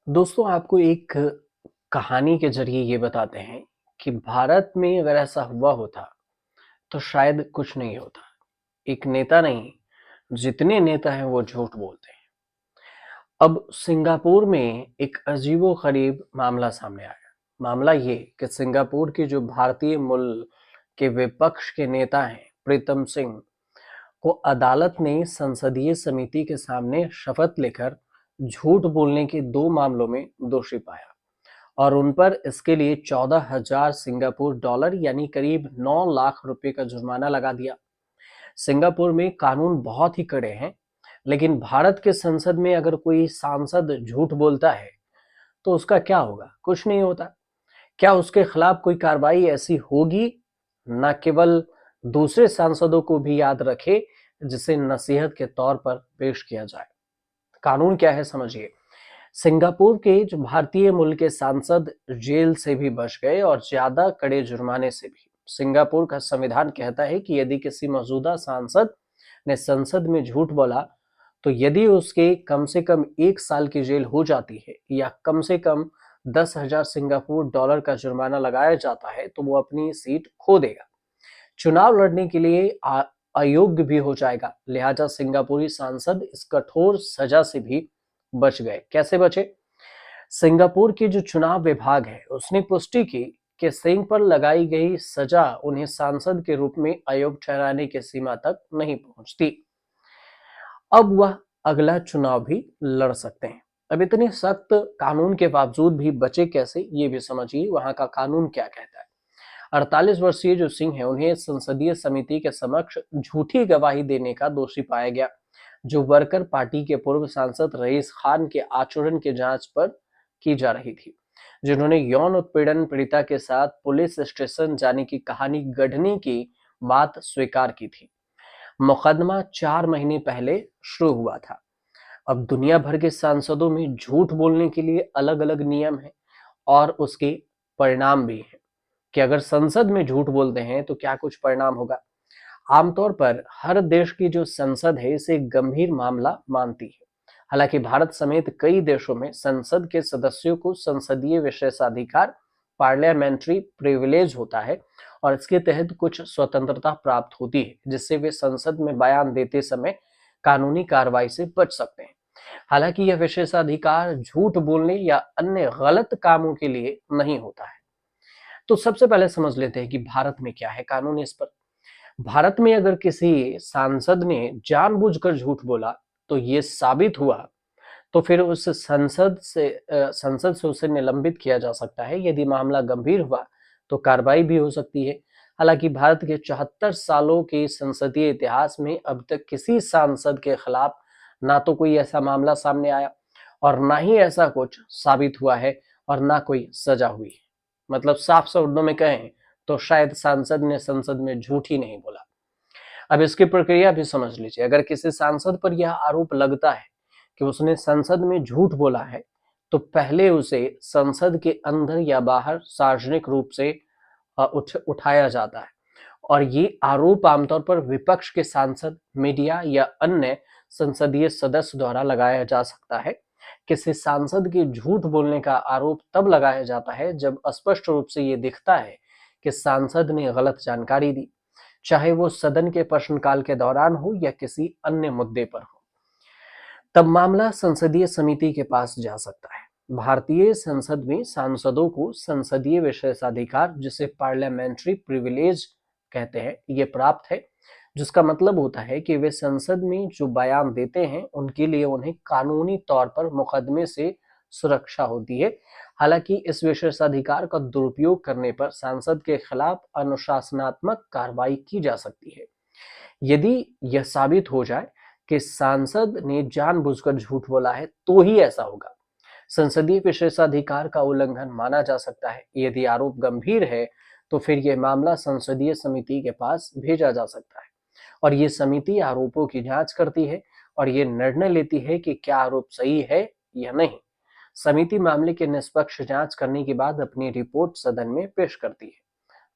दोस्तों आपको एक कहानी के ज़रिए ये बताते हैं कि भारत में अगर ऐसा हुआ होता, तो शायद कुछ नहीं होता। एक नेता नहीं, जितने नेता हैं वो झूठ बोलते हैं। अब सिंगापुर में एक अजीबो-गरीब मामला सामने आया। मामला ये कि सिंगापुर के जो भारतीय मूल के विपक्ष के नेता हैं, प्रीतम सिंह, को अदालत ने संसदीय समिति के सामने शपथ लेकर झूठ बोलने के 2 मामलों में दोषी पाया। और उन पर इसके लिए 14,000 सिंगापुर डॉलर यानी करीब 9 लाख रुपए का जुर्माना लगा दिया। सिंगापुर में कानून बहुत ही कड़े हैं, लेकिन भारत के संसद में अगर कोई सांसद झूठ बोलता है, तो उसका क्या होगा? कुछ नहीं होता। क्या उसके खिलाफ कोई कार्रवाई ऐसी होगी? न केवल दूसरे सांसदों को भी याद रखे, जिसे नसीहत के तौर पर पेश किया जाए। कानून क्या है समझिए। सिंगापुर के जो भारतीय मूल के सांसद जेल से भी बच गए और ज्यादा कड़े जुर्माने से भी। सिंगापुर का संविधान कहता है कि यदि किसी मौजूदा सांसद ने संसद में झूठ बोला, तो यदि उसके कम से कम 1 साल की जेल हो जाती है या कम से कम 10,000 सिंगापुर डॉलर का जुर्माना लगाया जाता है, तो वो अपनी सीट खो देगा। चुनाव लड़ने के लिए अयोग्य भी हो जाएगा। लिहाजा सिंगापुरी सांसद इस कठोर सजा से भी बच गए। कैसे बचे? सिंगापुर की जो चुनाव विभाग है, उसने पुष्टि की कि सिंह पर लगाई गई सजा उन्हें सांसद के रूप में अयोग्य ठहराने की सीमा तक नहीं पहुंचती। अब वह अगला चुनाव भी लड़ सकते हैं। अब इतने सख्त कानून के बावजूद भी बचे कैसे, ये भी समझिए वहां का कानून क्या कहता है। 48 वर्षीय जो सिंह है, उन्हें संसदीय समिति के समक्ष झूठी गवाही देने का दोषी पाया गया, जो वर्कर पार्टी के पूर्व सांसद रईस खान के आचरण की जांच पर की जा रही थी, जिन्होंने यौन उत्पीड़न पीड़िता के साथ पुलिस स्टेशन जाने की कहानी गढ़ने की बात स्वीकार की थी। मुकदमा 4 महीने पहले शुरू हुआ था। अब दुनिया भर के सांसदों में झूठ बोलने के लिए अलग अलग नियम हैं और उसके परिणाम भी हैं कि अगर संसद में झूठ बोलते हैं तो क्या कुछ परिणाम होगा। आमतौर पर हर देश की जो संसद है इसे गंभीर मामला मानती है। हालांकि भारत समेत कई देशों में संसद के सदस्यों को संसदीय विशेषाधिकार पार्लियामेंट्री प्रिविलेज होता है और इसके तहत कुछ स्वतंत्रता प्राप्त होती है, जिससे वे संसद में बयान देते समय कानूनी कार्रवाई से बच सकते हैं। हालांकि यह विशेषाधिकार झूठ बोलने या अन्य गलत कामों के लिए नहीं होता है। तो सबसे पहले समझ लेते हैं कि भारत में क्या है कानून इस पर। भारत में अगर किसी सांसद ने जानबूझकर झूठ बोला, तो ये साबित हुआ, तो फिर उस संसद से उसे निलंबित किया जा सकता है। यदि मामला गंभीर हुआ तो कार्रवाई भी हो सकती है। हालांकि भारत के 74 सालों के संसदीय इतिहास में अब तक किसी सांसद के खिलाफ ना तो कोई ऐसा मामला सामने आया और ना ही ऐसा कुछ साबित हुआ है और ना कोई सजा हुई है। मतलब साफ शब्दों में कहें तो शायद सांसद ने संसद में झूठ ही नहीं बोला। अब इसकी प्रक्रिया भी समझ लीजिए। अगर किसी सांसद पर यह आरोप लगता है कि उसने संसद में झूठ बोला है, तो पहले उसे संसद के अंदर या बाहर सार्वजनिक रूप से उठाया जाता है और ये आरोप आमतौर पर विपक्ष के सांसद, मीडिया या अन्य संसदीय सदस्य द्वारा लगाया जा सकता है। किसी सांसद के झूठ बोलने का आरोप तब लगाया जाता है जब स्पष्ट रूप से ये दिखता है कि सांसद ने गलत जानकारी दी, चाहे वो सदन के प्रश्नकाल के दौरान हो या किसी अन्य मुद्दे पर हो। तब मामला संसदीय समिति के पास जा सकता है। भारतीय संसद में सांसदों को संसदीय विशेषाधिकार, जिसे पार्लियामेंट्री प्रिविलेज कहते हैं, ये प्राप्त है, जिसका मतलब होता है कि वे संसद में जो बयान देते हैं उनके लिए उन्हें कानूनी तौर पर मुकदमे से सुरक्षा होती है। हालांकि इस विशेषाधिकार का दुरुपयोग करने पर सांसद के खिलाफ अनुशासनात्मक कार्रवाई की जा सकती है। यदि यह साबित हो जाए कि सांसद ने जानबूझकर झूठ बोला है, तो ही ऐसा होगा। संसदीय विशेषाधिकार का उल्लंघन माना जा सकता है। यदि आरोप गंभीर है, तो फिर यह मामला संसदीय समिति के पास भेजा जा सकता है और ये समिति आरोपों की जांच करती है और ये निर्णय लेती है कि क्या आरोप सही है या नहीं। समिति मामले की निष्पक्ष जांच करने के बाद अपनी रिपोर्ट सदन में पेश करती है।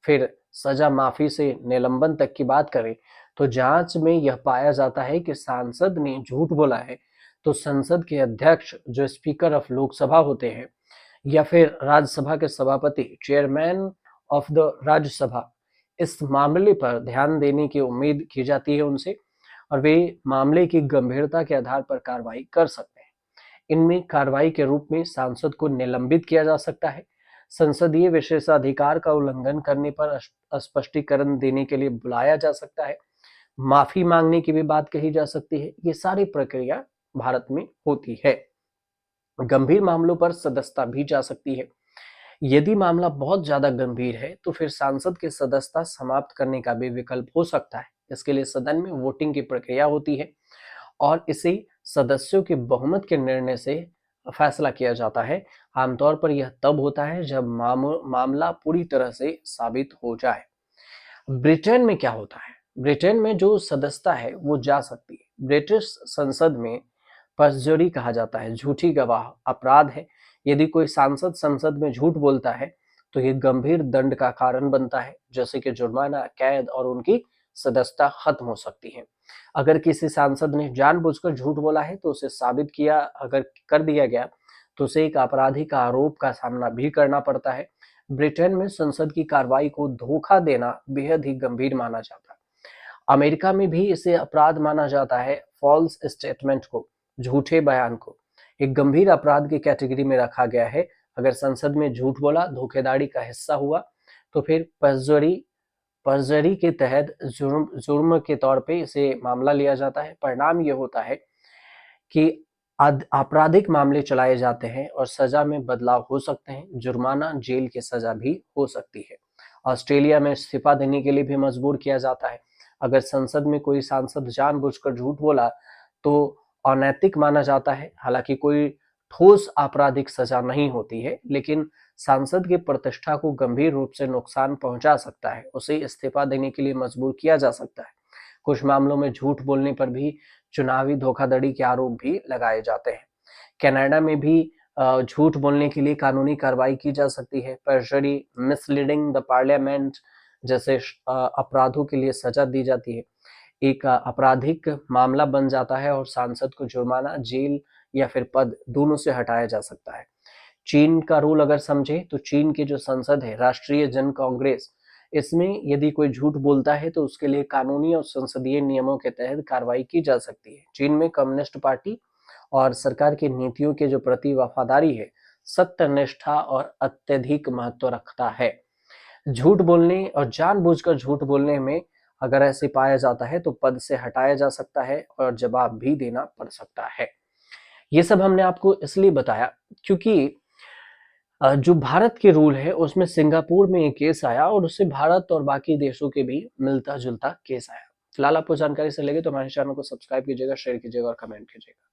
फिर सजा माफी से निलंबन तक की बात करें, तो जांच में यह पाया जाता है कि सांसद ने झूठ बोला है, तो संसद के अध्यक्ष जो स्पीकर ऑफ लोकसभा होते हैं या फिर राज्यसभा के सभापति चेयरमैन ऑफ द राज्यसभा इस मामले पर ध्यान देने की उम्मीद की जाती है उनसे, और वे मामले की गंभीरता के आधार पर कार्रवाई कर सकते हैं। इनमें कार्रवाई के रूप में सांसद को निलंबित किया जा सकता है, संसदीय विशेषाधिकार का उल्लंघन करने पर स्पष्टीकरण देने के लिए बुलाया जा सकता है, माफी मांगने की भी बात कही जा सकती है। ये सारी प्रक्रिया भारत में होती है। गंभीर मामलों पर सदस्यता भी जा सकती है। यदि मामला बहुत ज्यादा गंभीर है तो फिर सांसद की सदस्यता समाप्त करने का भी विकल्प हो सकता है। इसके लिए सदन में वोटिंग की प्रक्रिया होती है और इसे सदस्यों के बहुमत के निर्णय से फैसला किया जाता है। आमतौर पर यह तब होता है जब मामला पूरी तरह से साबित हो जाए। ब्रिटेन में क्या होता है? ब्रिटेन में जो सदस्यता है वो जा सकती है। ब्रिटिश संसद में पर्जरी कहा जाता है, झूठी गवाह अपराध है। यदि कोई सांसद संसद में झूठ बोलता है तो ये गंभीर दंड का कारण बनता है, जैसे कि जुर्माना, कैद और उनकी सदस्यता खत्म हो सकती है। अगर किसी सांसद ने जानबूझकर झूठ बोला है तो उसे साबित किया अगर कर दिया गया तो उसे एक आपराधिक आरोप का सामना भी करना पड़ता है। ब्रिटेन में संसद की कार्रवाई को धोखा देना बेहद ही गंभीर माना जाता है। अमेरिका में भी इसे अपराध माना जाता है। फॉल्स स्टेटमेंट को, झूठे बयान को एक गंभीर अपराध की कैटेगरी में रखा गया है। अगर संसद में झूठ बोला, धोखेधड़ी का हिस्सा हुआ तो फिर पर्जरी के तहत जुर्म के तौर पे इसे मामला लिया जाता है। परिणाम ये होता है कि आपराधिक मामले चलाए जाते हैं और सजा में बदलाव हो सकते हैं। जुर्माना, जेल की सजा भी हो सकती है। ऑस्ट्रेलिया में इस्तीफा देने के लिए भी मजबूर किया जाता है। अगर संसद में कोई सांसद जानबूझकर झूठ बोला तो अनैतिक माना जाता है। हालांकि कोई ठोस आपराधिक सजा नहीं होती है, लेकिन सांसद की प्रतिष्ठा को गंभीर रूप से नुकसान पहुंचा सकता है। उसे इस्तीफा देने के लिए मजबूर किया जा सकता है। कुछ मामलों में झूठ बोलने पर भी चुनावी धोखाधड़ी के आरोप भी लगाए जाते हैं। कनाडा में भी झूठ बोलने के लिए कानूनी कार्रवाई की जा सकती है। पर्जरी, मिसलीडिंग द पार्लियामेंट जैसे अपराधों के लिए सजा दी जाती है। एक आपराधिक मामला बन जाता है और सांसद को जुर्माना, जेल या फिर पद दोनों से हटाया जा सकता है। चीन का रूल अगर समझे तो चीन की जो संसद है, राष्ट्रीय जन कांग्रेस, इसमें यदि कोई झूठ बोलता है तो उसके लिए कानूनी और संसदीय नियमों के तहत कार्रवाई की जा सकती है। चीन में कम्युनिस्ट पार्टी और सरकार की नीतियों के जो प्रति वफादारी है, सत्यनिष्ठा और अत्यधिक महत्व रखता है। झूठ बोलने और जानबूझकर झूठ बोलने में अगर ऐसे पाया जाता है तो पद से हटाया जा सकता है और जवाब भी देना पड़ सकता है। ये सब हमने आपको इसलिए बताया क्योंकि जो भारत के रूल है उसमें सिंगापुर में एक केस आया और उससे भारत और बाकी देशों के भी मिलता जुलता केस आया। फिलहाल आपको जानकारी से लगे तो हमारे चैनल को सब्सक्राइब कीजिएगा, शेयर कीजिएगा और कमेंट कीजिएगा।